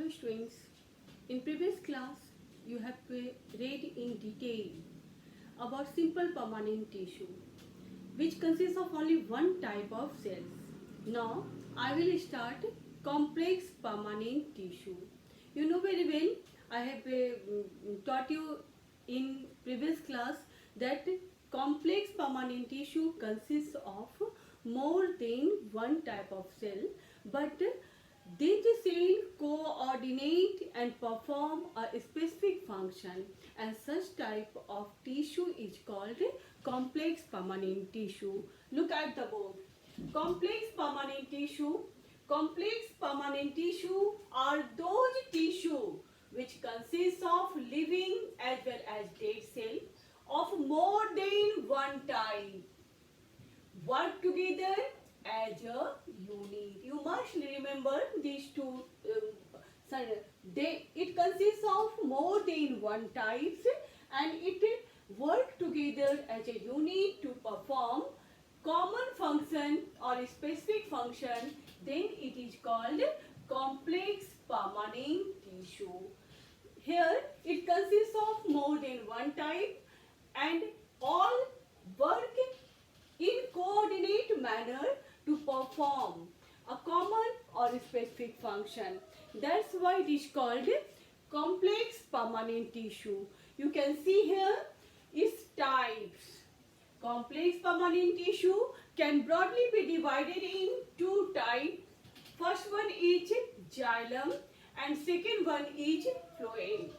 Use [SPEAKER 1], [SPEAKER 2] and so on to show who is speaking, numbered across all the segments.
[SPEAKER 1] Hello students, in previous class you have read in detail about simple permanent tissue which consists of only one type of cells. Now I will start complex permanent tissue. You know very well I have taught you in previous class that complex permanent tissue consists of more than one type of cell, but these cells coordinate and perform a specific function, and such type of tissue is called complex permanent tissue. Look at the board. Complex permanent tissue. Complex permanent tissue are those tissue which consists of living as well as dead cell of more than one type, work together as a unit. You must remember these two. It consists of more than one types, and it work together as a unit to perform common function or a specific function. Then it is called complex permanent tissue. Here it consists of more than one type and all work in coordinate manner to perform a common or specific function. That's why it is called complex permanent tissue. You can see here its types. Complex permanent tissue can broadly be divided in two types. First one is xylem and second one is phloem.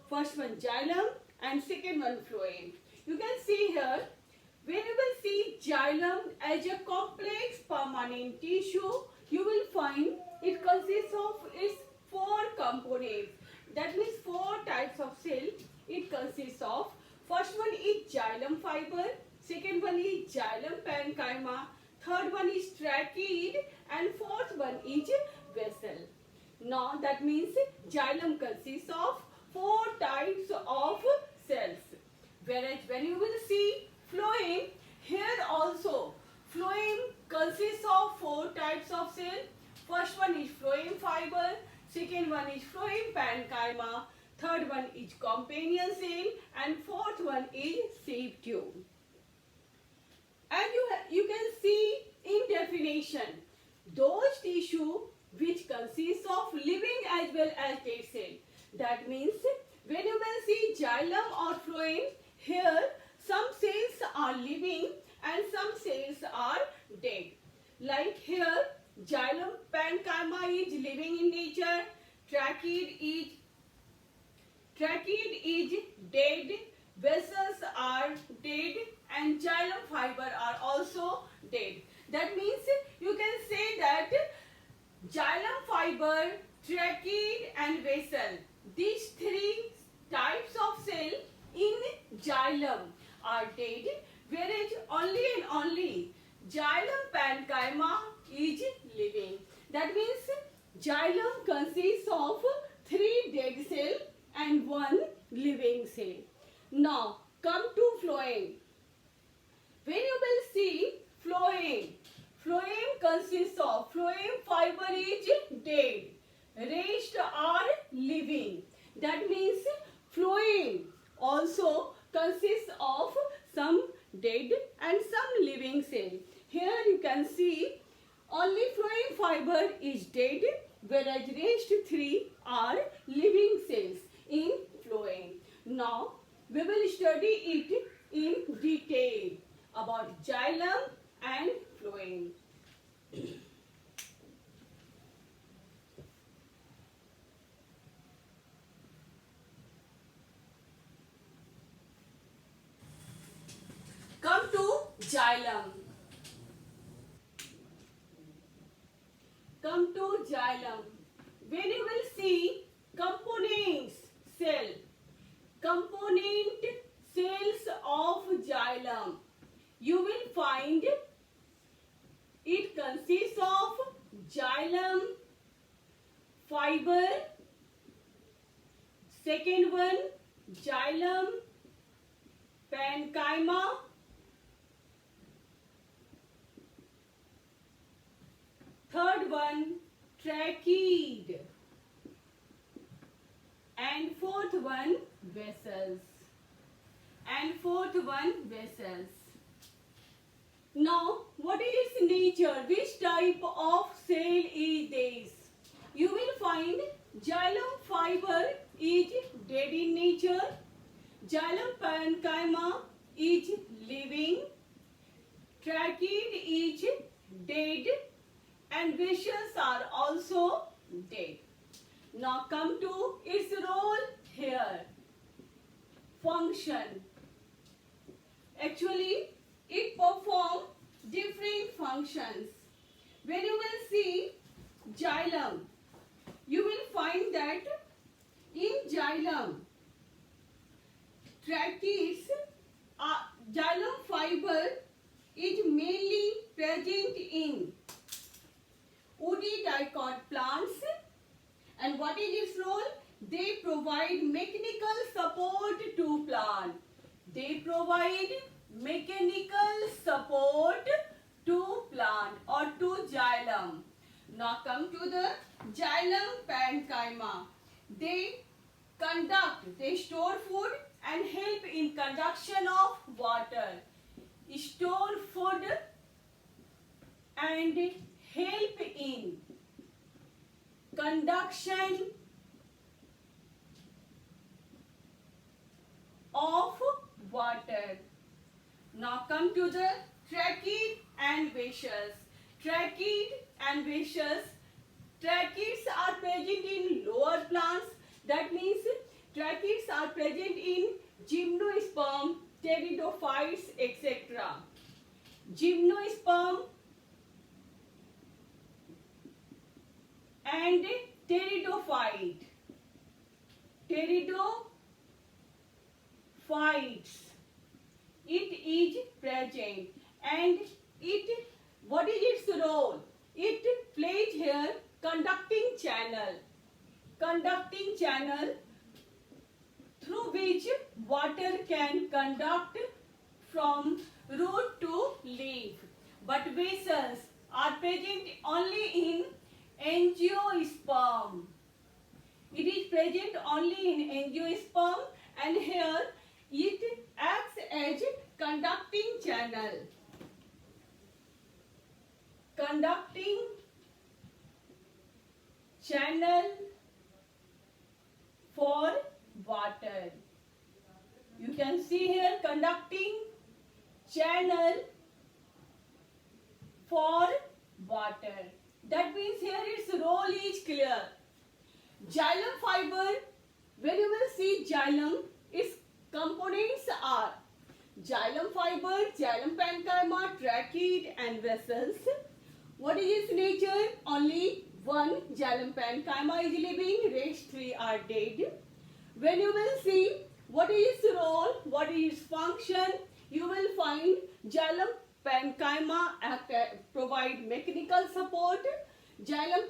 [SPEAKER 1] First one xylem and second one phloem. You can see here, when you will see xylem as a complex permanent tissue, you will find it consists of its four components. That means four types of cell it consists of. First one is xylem fiber, second one is xylem parenchyma, third one is trachea, and fourth one is vessel. Now that means xylem consists of four types of cells. Whereas when you will see phloem, here also phloem consists of four types of cell. First one is phloem fiber, second one is phloem parenchyma, third one is companion cell, and fourth one is sieve tube. And you can see in definition those tissue which consists of living as well as dead cell. That means when you will see xylem or phloem, here some cells are living and some cells are dead. Like here, xylem parenchyma is living in nature, trachea is dead, vessels are dead, and xylem fiber are also dead. That means you can say that xylem fiber, trachea and vessel, these three types of cell in xylem are dead, whereas only and only xylem parenchyma is living. That means xylem consists of three dead cells and one living cell. Now come to phloem. When you will see phloem, phloem consists of phloem fiber is dead, rest are living. That means phloem also consists of some dead and some living cell. Here you can see only phloem fiber is dead, whereas rest three are living cells in phloem. Now we will study it in detail about xylem and phloem. Come to xylem. Come to xylem. When you will see components cell, component cells of xylem, you will find it consists of xylem fiber, second one xylem parenchyma, third one trachea, and fourth one vessels. And fourth one vessels. Now, what is its nature? Which type of cell is this? You will find xylem fiber is dead in nature. Xylem parenchyma is living. Trachea is dead. And vessels are also dead. Now come to its role here. Function. Actually, it performs different functions. When you will see xylem, you will find that in xylem, trachea's xylem fiber is mainly present in woody dicot plants. And what is its role? They provide mechanical support to plant. They provide mechanical support to plant or to xylem. Now come to the xylem parenchyma. They store food and help in conduction of water. Store food and help in conduction of water. Now come to the trachea and vessels. Trachea and vessels. Trachea's are present in lower plants. That means trachea's are present in gymnosperm, pteridophytes, etc. Gymnosperm and pteridophyte. Pteridophytes. It is present, and what is its role? It plays here conducting channel through which water can conduct from root to leaf. But vessels are present only in angiosperm. It is present only in angiosperm, and here it acts as conducting channel. Conducting channel for water. You can see here conducting channel for water. That means here its role is clear. Xylem fiber, when you will see xylem, its components are xylem fiber, xylem parenchyma, trachea and vessels. What is its nature? Only one xylem parenchyma is living, rest three are dead. When you will see what is its role, what is its function, you will find xylem parenchyma provide mechanical support, xylem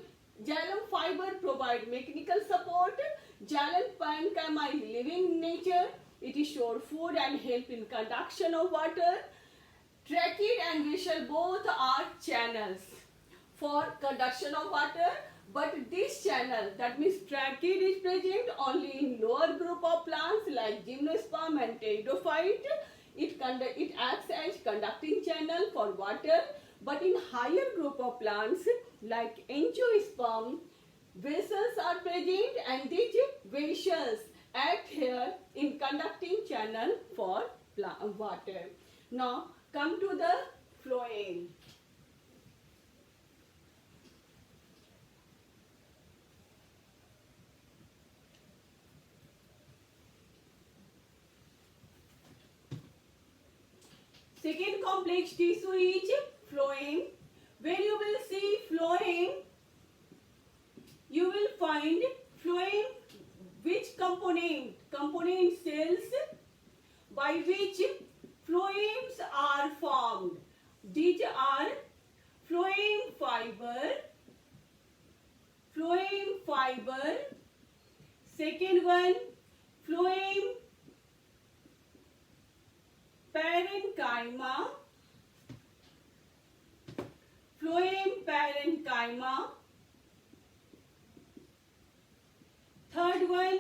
[SPEAKER 1] fiber provide mechanical support, xylem parenchyma is living in nature, it is store food and help in conduction of water. Trachea and vessel both are channels for conduction of water, but this channel, that means trachea, is present only in lower group of plants like gymnosperm and pteridophyte. It acts as conducting channel for water, but in higher group of plants like angiosperm, vessels are present, and these vessels act here in conducting channel for water. Now come to the phloem. Second complex tissue is phloem. When you will see phloem, you will find phloem which component cells by which phloems are formed. These are phloem fiber, second one phloem parenchyma, third one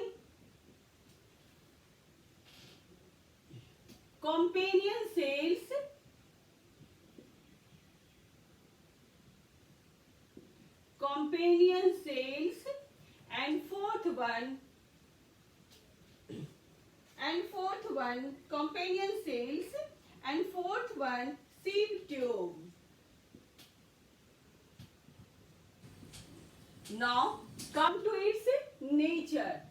[SPEAKER 1] companion cells, and fourth one companion cells, and fourth one sieve tube. Now come to its nature.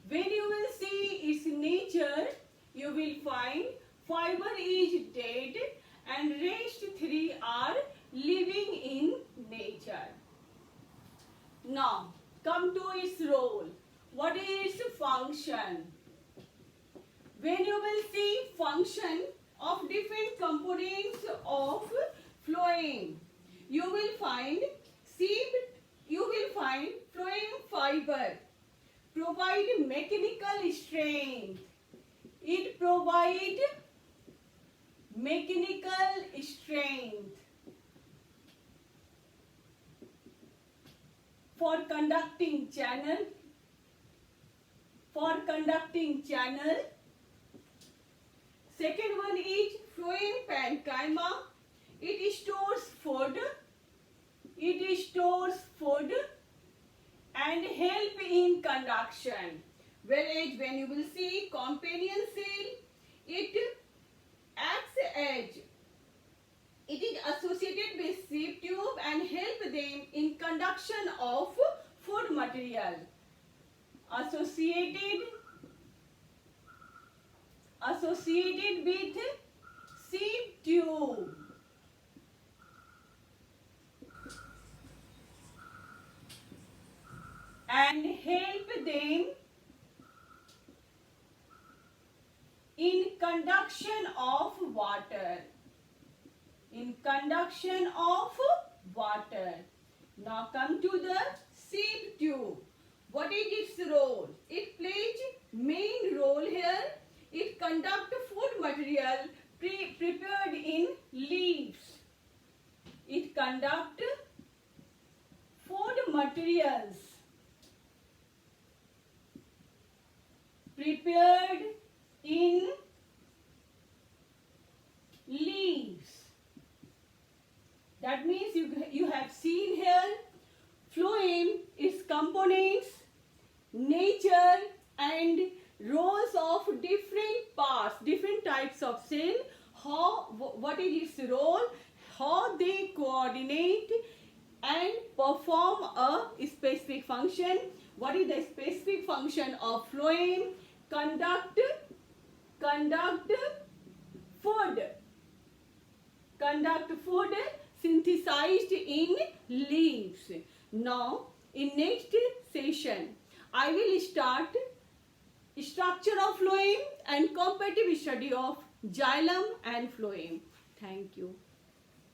[SPEAKER 1] When you will see its nature, you will find fiber is dead and rest three are living in nature. Now come to its role. What is its function? When you will see function of different components of phloem, you will find phloem fiber provide mechanical strength. It provide mechanical strength for conducting channel. Second one is phloem parenchyma. It stores food and help in conduction. Whereas when you will see companion cell, it acts as, it is associated with sieve tube and help them in conduction of food material. Associated with sieve tube. And help them in conduction of water. Now come to the sieve tube. What is its role? It plays main role here. It conducts food material prepared in leaves. It conducts food materials prepared in leaves. That means you have seen here phloem, its components, nature and roles of different parts, different types of cell, what is its role, how they coordinate and perform a specific function. What is the specific function of phloem? Conduct food synthesized in leaves. Now in next session I will start structure of phloem and comparative study of xylem and phloem. Thank you.